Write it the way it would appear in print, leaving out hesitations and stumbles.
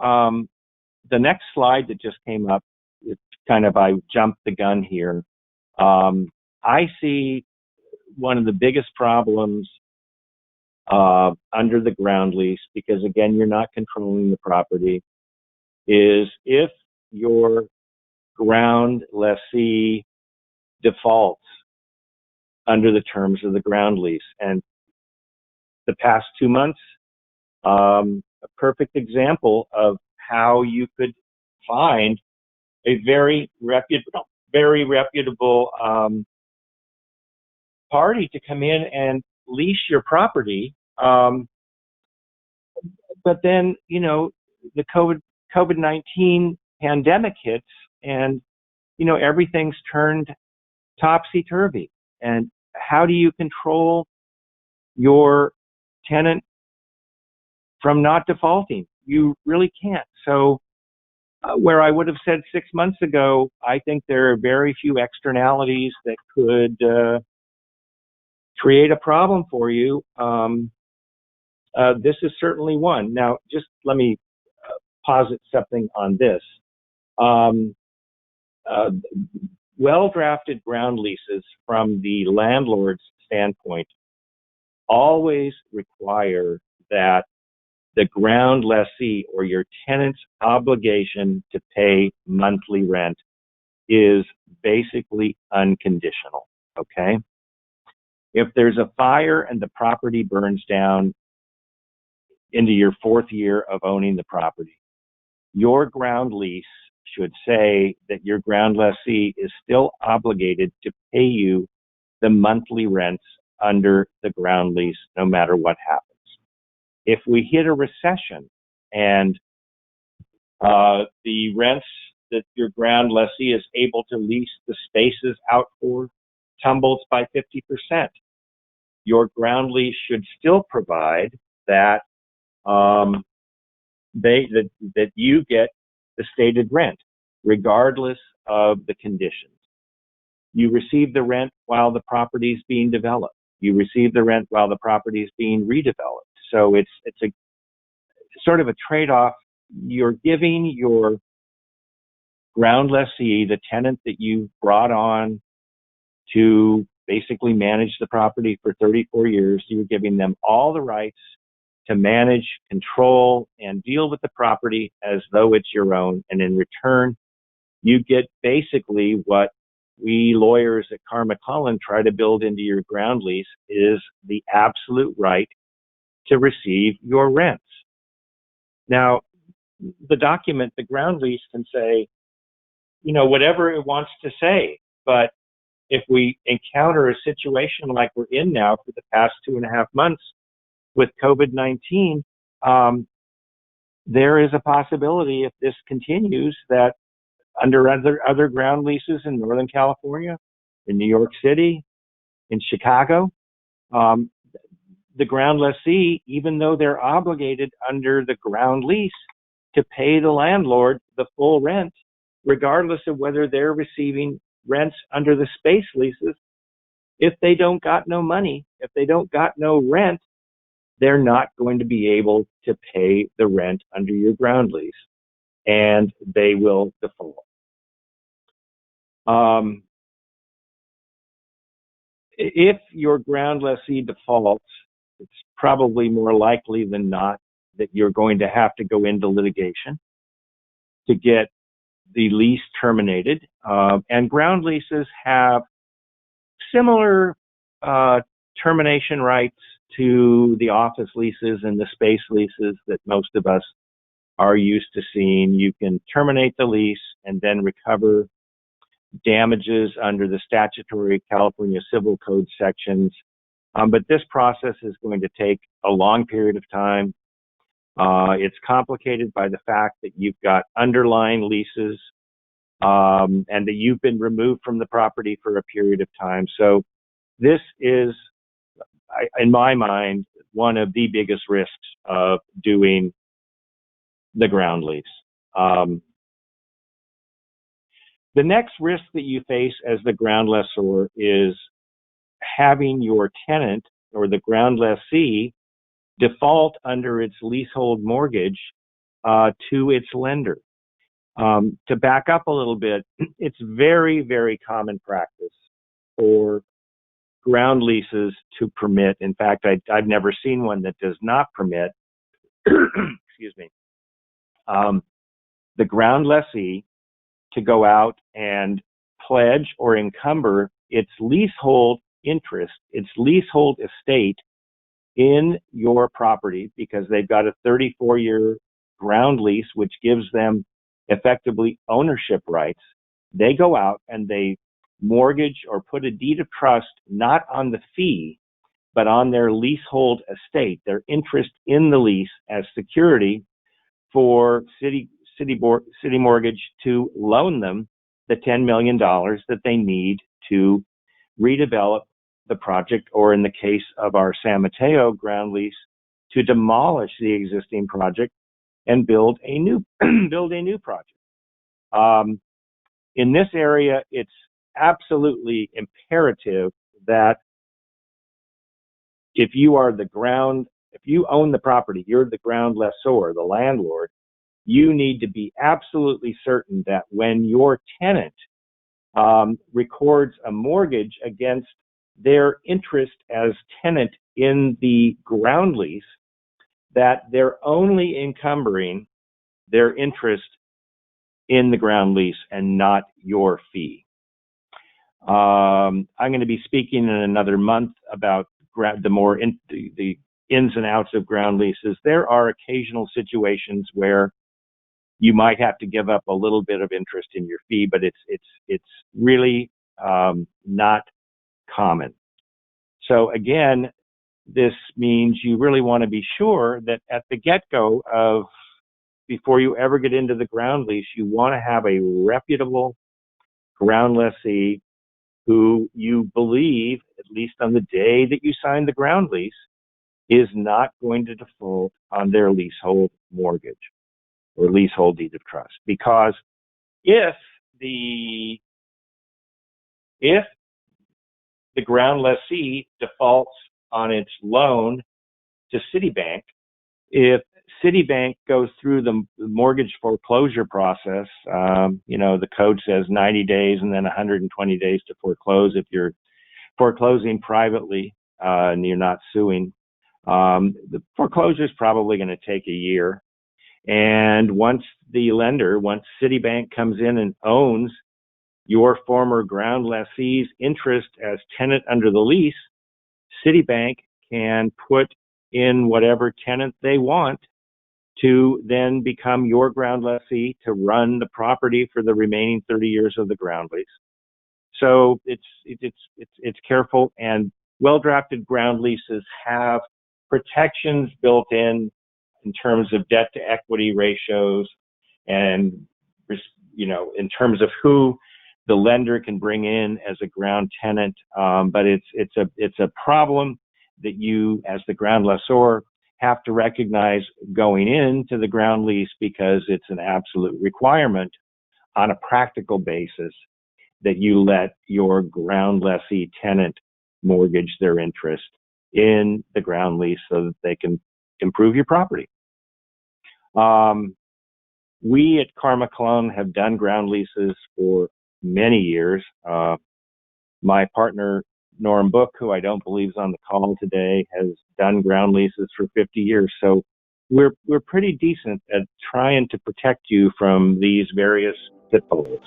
the next slide that just came up, it's kind of, I jumped the gun here. I see one of the biggest problems under the ground lease, because again, you're not controlling the property, is if your ground lessee defaults under the terms of the ground lease. And the past 2 months, a perfect example of how you could find a very reputable party to come in and lease your property. But then, the COVID-19 pandemic hits, and, everything's turned topsy-turvy. And how do you control your tenant from not defaulting? You really can't. So where I would have said 6 months ago, I think there are very few externalities that could create a problem for you. This is certainly one. Now, just let me posit something on this. Well-drafted ground leases from the landlord's standpoint always require that the ground lessee or your tenant's obligation to pay monthly rent is basically unconditional, okay? If there's a fire and the property burns down into your 4th year of owning the property, your ground lease should say that your ground lessee is still obligated to pay you the monthly rents under the ground lease, no matter what happens. If we hit a recession and the rents that your ground lessee is able to lease the spaces out for tumbles by 50%, your ground lease should still provide that that you get the stated rent, regardless of the conditions. You receive the rent while the property is being developed. You receive the rent while the property is being redeveloped. So it's a sort of a trade-off. You're giving your ground lessee, the tenant that you brought on to basically manage the property for 34 years, you're giving them all the rights to manage, control, and deal with the property as though it's your own. And in return, you get basically what we lawyers at Carr McClellan try to build into your ground lease, is the absolute right to receive your rents. Now, the document, the ground lease, can say, whatever it wants to say, but if we encounter a situation like we're in now for the past 2.5 months with COVID-19, there is a possibility, if this continues, that under other ground leases in Northern California, in New York City, in Chicago, the ground lessee, even though they're obligated under the ground lease to pay the landlord the full rent, regardless of whether they're receiving rents under the space leases, if they don't got no money, if they don't got no rent, they're not going to be able to pay the rent under your ground lease, and they will default. If your ground lessee defaults, it's probably more likely than not that you're going to have to go into litigation to get the lease terminated. And ground leases have similar termination rights to the office leases and the space leases that most of us are used to seeing. You can terminate the lease and then recover damages under the statutory California Civil Code sections. But this process is going to take a long period of time. It's complicated by the fact that you've got underlying leases and that you've been removed from the property for a period of time. So this is, in my mind, one of the biggest risks of doing the ground lease. The next risk that you face as the ground lessor is having your tenant or the ground lessee default under its leasehold mortgage to its lender. To back up a little bit, it's very, very common practice for ground leases to permit. In fact, I've never seen one that does not permit, excuse me, the ground lessee to go out and pledge or encumber its leasehold interest, its leasehold estate in your property, because they've got a 34-year ground lease, which gives them effectively ownership rights. They go out and they mortgage or put a deed of trust not on the fee, but on their leasehold estate, their interest in the lease as security for city mortgage to loan them the $10 million that they need to redevelop the project, or in the case of our San Mateo ground lease, to demolish the existing project and build a new project. In this area, it's absolutely imperative that if you own the property, you're the ground lessor, the landlord, you need to be absolutely certain that when your tenant records a mortgage against their interest as tenant in the ground lease, that they're only encumbering their interest in the ground lease and not your fee. I'm going to be speaking in another month about the ins and outs of ground leases. There are occasional situations where you might have to give up a little bit of interest in your fee, but it's really not common. So again, this means you really want to be sure that at the get-go before you ever get into the ground lease, you want to have a reputable ground lessee who you believe, at least on the day that you sign the ground lease, is not going to default on their leasehold mortgage or leasehold deed of trust. Because if the ground lessee defaults on its loan to Citibank, if Citibank goes through the mortgage foreclosure process, the code says 90 days and then 120 days to foreclose if you're foreclosing privately and you're not suing. The foreclosure is probably going to take a year. And once Citibank comes in and owns your former ground lessee's interest as tenant under the lease, Citibank can put in whatever tenant they want to then become your ground lessee to run the property for the remaining 30 years of the ground lease. So it's careful, and well-drafted ground leases have protections built in terms of debt to equity ratios, and in terms of who the lender can bring in as a ground tenant. But it's a problem that you, as the ground lessor, have to recognize going into the ground lease, because it's an absolute requirement on a practical basis that you let your ground lessee tenant mortgage their interest in the ground lease so that they can improve your property. We at Carr McClellan have done ground leases for many years. My partner, Norm Book, who I don't believe is on the call today, has done ground leases for 50 years. So we're pretty decent at trying to protect you from these various pitfalls.